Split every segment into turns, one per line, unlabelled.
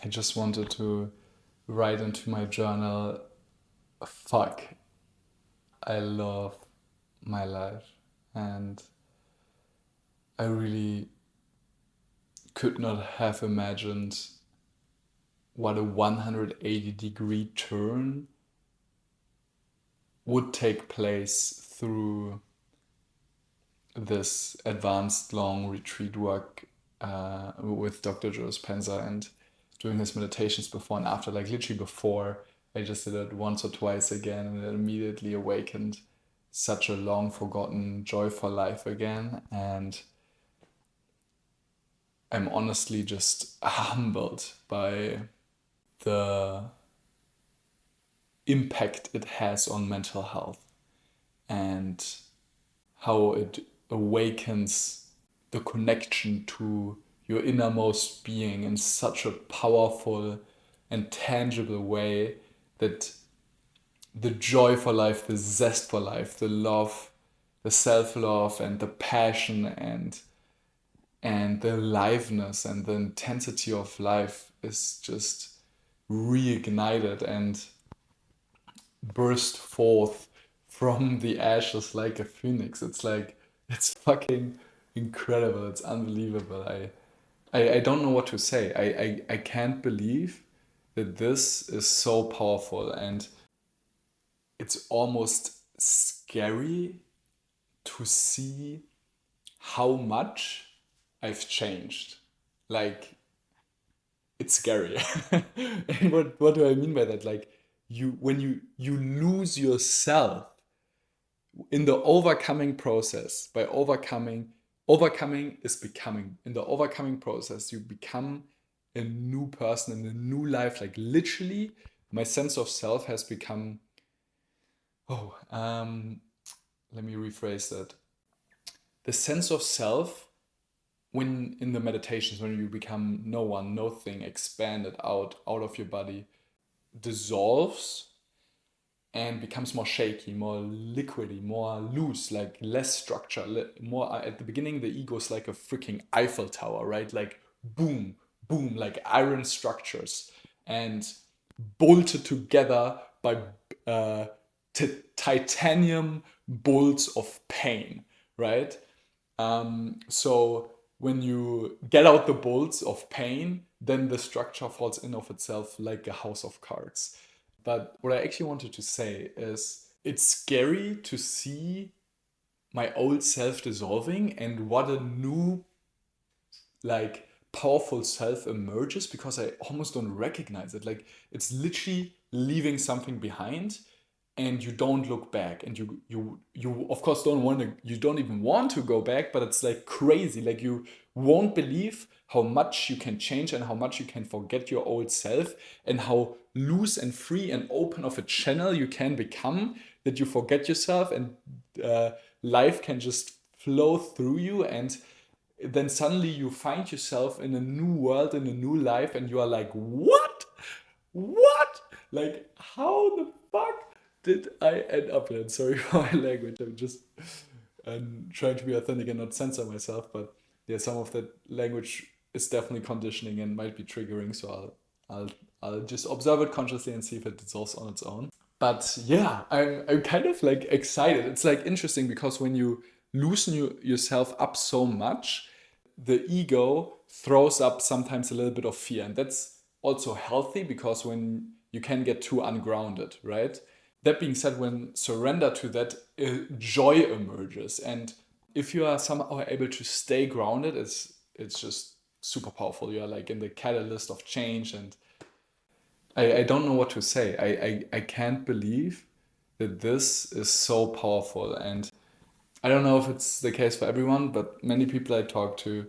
I just wanted to write into my journal, fuck, I love my life. And I really could not have imagined what a 180-degree turn would take place through this advanced long retreat work with Dr. Joe Dispenza and doing his meditations before and after. Like literally before, I just did it once or twice again, and it immediately awakened such a long forgotten joy for life again. And I'm honestly just humbled by the impact it has on mental health and how it awakens the connection to your innermost being in such a powerful and tangible way that the joy for life, the zest for life, the love, the self-love and the passion and the aliveness and the intensity of life is just reignited and burst forth from the ashes like a phoenix. It's like, it's fucking incredible. It's unbelievable. I don't know what to say. I can't believe that this is so powerful, and it's almost scary to see how much I've changed. Like, it's scary. And what do I mean by that? Like, when you lose yourself in the overcoming process, by overcoming is becoming. In the overcoming process, you become a new person in a new life. Like literally, my sense of self has become, oh, let me rephrase that. The sense of self, when in the meditations, when you become no one, no thing, expanded out of your body, dissolves and becomes more shaky, more liquidy, more loose, like less structure, more at the beginning the ego is like a freaking Eiffel Tower, right? Like boom, boom, like iron structures and bolted together by uh, titanium bolts of pain, right? So when you get out the bolts of pain, then the structure falls in of itself like a house of cards. But what I actually wanted to say is it's scary to see my old self dissolving and what a new, like, powerful self emerges because I almost don't recognize it. Like, it's literally leaving something behind and you don't look back, and you of course don't want to, you don't even want to go back, but it's like crazy. Like, you won't believe how much you can change and how much you can forget your old self, and how loose and free and open of a channel you can become, that you forget yourself and uh, life can just flow through you. And then suddenly you find yourself in a new world, in a new life, and you are like, what, like, how the fuck did I end up here? And sorry for my language, I'm just trying to be authentic and not censor myself, but yeah, some of that language is definitely conditioning and might be triggering, so I'll just observe it consciously and see if it dissolves on its own. But yeah, I'm kind of like excited. It's like interesting because when you loosen yourself up so much, the ego throws up sometimes a little bit of fear. And that's also healthy because when you can get too ungrounded, right? That being said, when surrender to that, joy emerges. And if you are somehow able to stay grounded, it's just super powerful. You are like in the catalyst of change, and I don't know what to say. I can't believe that this is so powerful. And I don't know if it's the case for everyone, but many people I talked to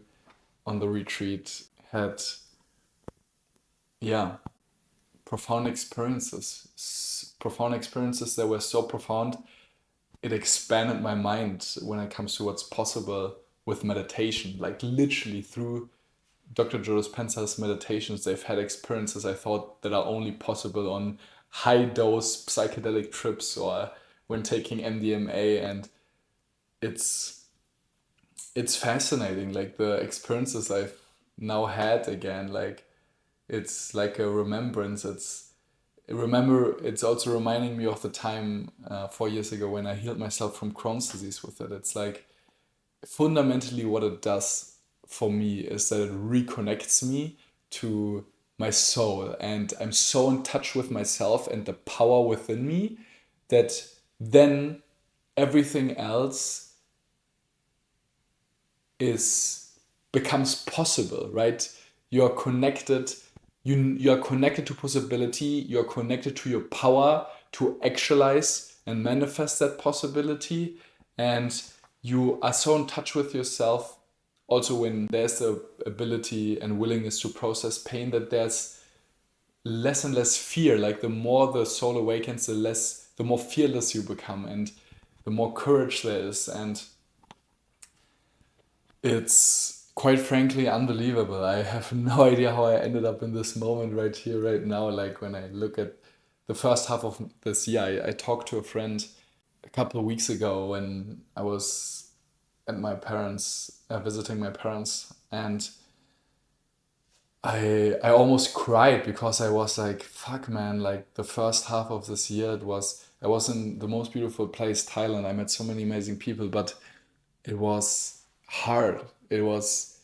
on the retreat had, yeah, profound experiences. Profound experiences that were so profound, it expanded my mind when it comes to what's possible with meditation. Like literally through Dr. Joe Dispenza's meditations, they've had experiences I thought that are only possible on high dose psychedelic trips or when taking MDMA. And it's it's fascinating, like the experiences I've now had again. Like it's like a remembrance. It's also reminding me of the time 4 years ago when I healed myself from Crohn's disease with it. It's like fundamentally what it does for me is that it reconnects me to my soul, and I'm so in touch with myself and the power within me that then everything else is becomes possible, right? You are connected. You are connected to possibility. You are connected to your power to actualize and manifest that possibility, and you are so in touch with yourself. Also, when there's the ability and willingness to process pain, that there's less and less fear. Like the more the soul awakens, the more fearless you become, and the more courage there is, and it's quite frankly unbelievable. I have no idea how I ended up in this moment right here, right now. Like when I look at the first half of this year, I talked to a friend a couple of weeks ago when I was at my parents, visiting my parents, and I almost cried because I was like, fuck man, like the first half of this year, I was in the most beautiful place, Thailand. I met so many amazing people, but it was hard. It was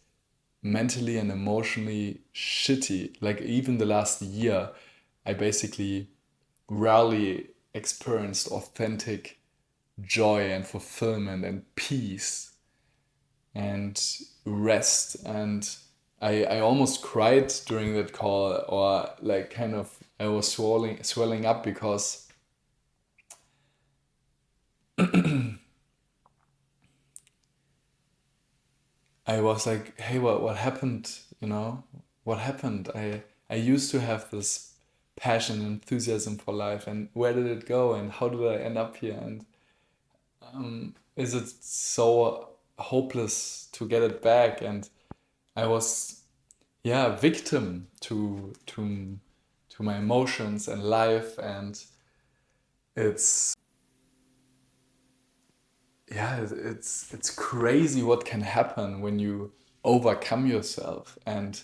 mentally and emotionally shitty. Like even the last year, I basically rarely experienced authentic joy and fulfillment and peace and rest. And I almost cried during that call, or like kind of I was swelling up because I was like, hey, what happened? You know, what happened? I used to have this passion and enthusiasm for life, and where did it go? And how did I end up here? And is it so hopeless to get it back? And I was, yeah, victim to my emotions and life, and it's yeah, it's crazy what can happen when you overcome yourself and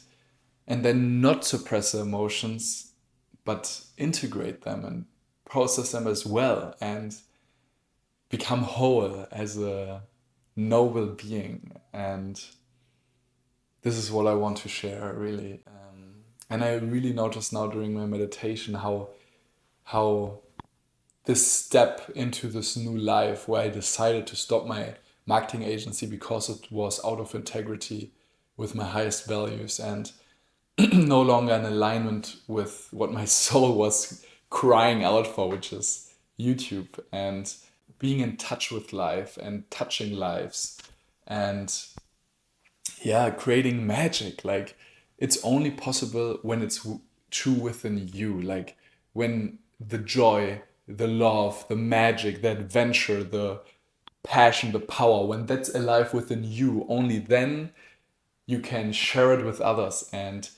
then not suppress the emotions, but integrate them and process them as well, and become whole as a noble being. And this is what I want to share, really. And I really noticed now during my meditation how this step into this new life, where I decided to stop my marketing agency because it was out of integrity with my highest values and no longer in alignment with what my soul was crying out for, which is YouTube and being in touch with life and touching lives and yeah, creating magic. Like it's only possible when it's true within you. Like when the joy, the love, the magic, the adventure, the passion, the power, when that's alive within you, only then you can share it with others and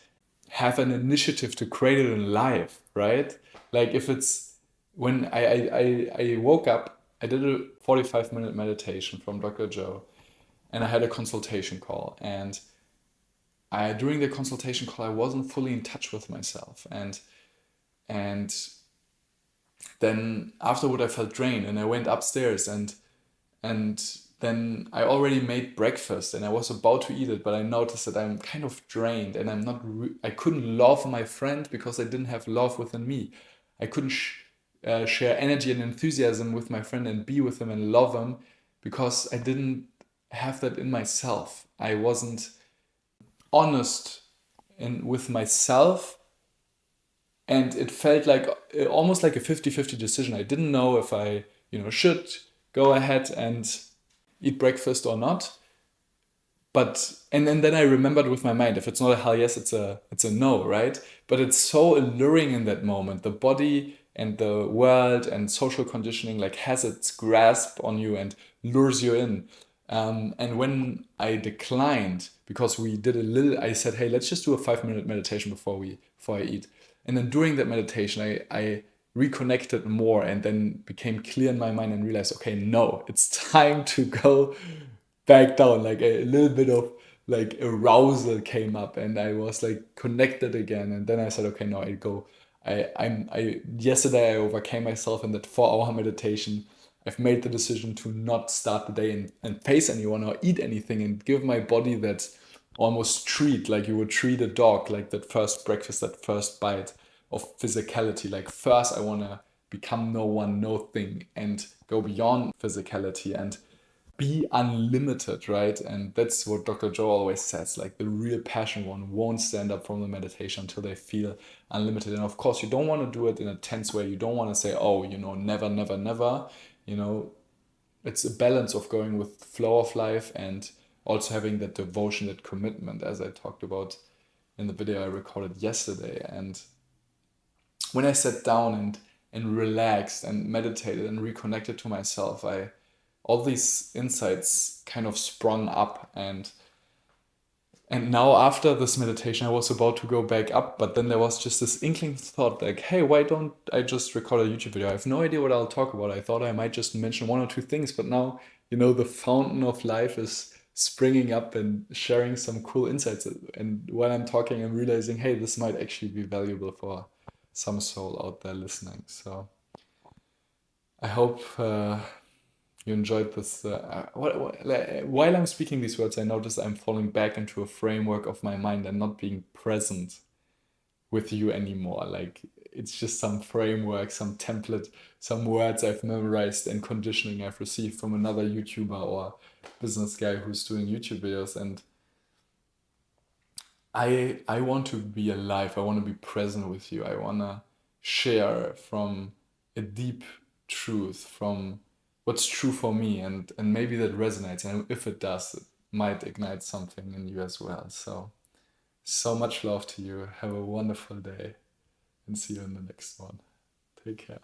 have an initiative to create it in life, right? Like if it's when I woke up, I did a 45-minute meditation from Dr. Joe, and I had a consultation call. And during the consultation call, I wasn't fully in touch with myself. And then afterward, I felt drained, and I went upstairs, and then I already made breakfast and I was about to eat it, but I noticed that I'm kind of drained and I couldn't love my friend because I didn't have love within me. I couldn't share energy and enthusiasm with my friend and be with him and love him because I didn't have that in myself. I wasn't honest with myself, and it felt like almost like a 50-50 decision. I didn't know if I should go ahead and eat breakfast or not. But and then I remembered with my mind, if it's not a hell yes, it's a no, right? But it's so alluring in that moment. The body and the world and social conditioning like has its grasp on you and lures you in. And when I declined, because we did I said, hey, let's just do a 5-minute meditation before I eat. And then during that meditation, I reconnected more and then became clear in my mind and realized, okay, no, it's time to go back down, like a little bit of like arousal came up and I was like connected again. And then I said, okay, no, I go. I yesterday I overcame myself in that 4 hour meditation. I've made the decision to not start the day and face anyone or eat anything and give my body that almost treat, like you would treat a dog, like that first breakfast, that first bite of physicality. Like first I want to become no one, no thing, and go beyond physicality and be unlimited, right? And that's what Dr. Joe always says, like the real passion one won't stand up from the meditation until they feel unlimited. And of course, you don't want to do it in a tense way. You don't want to say, oh, never, never, never. You know, it's a balance of going with the flow of life and also having that devotion, that commitment, as I talked about in the video I recorded yesterday. And when I sat down and relaxed and meditated and reconnected to myself, I all these insights kind of sprung up. And now after this meditation I was about to go back up, but then there was just this inkling thought like, hey, why don't I just record a YouTube video? I have no idea what I'll talk about. I thought I might just mention one or two things, but now the fountain of life is springing up and sharing some cool insights. And while I'm talking, I'm realizing, hey, this might actually be valuable for some soul out there listening. So I hope you enjoyed this. While I'm speaking these words, I notice I'm falling back into a framework of my mind and not being present with you anymore. Like it's just some framework, some template, some words I've memorized and conditioning I've received from another YouTuber or business guy who's doing YouTube videos. And I want to be alive. I want to be present with you. I want to share from a deep truth, from what's true for me, and maybe that resonates. And if it does, it might ignite something in you as well. So much love to you. Have a wonderful day and see you in the next one. Take care.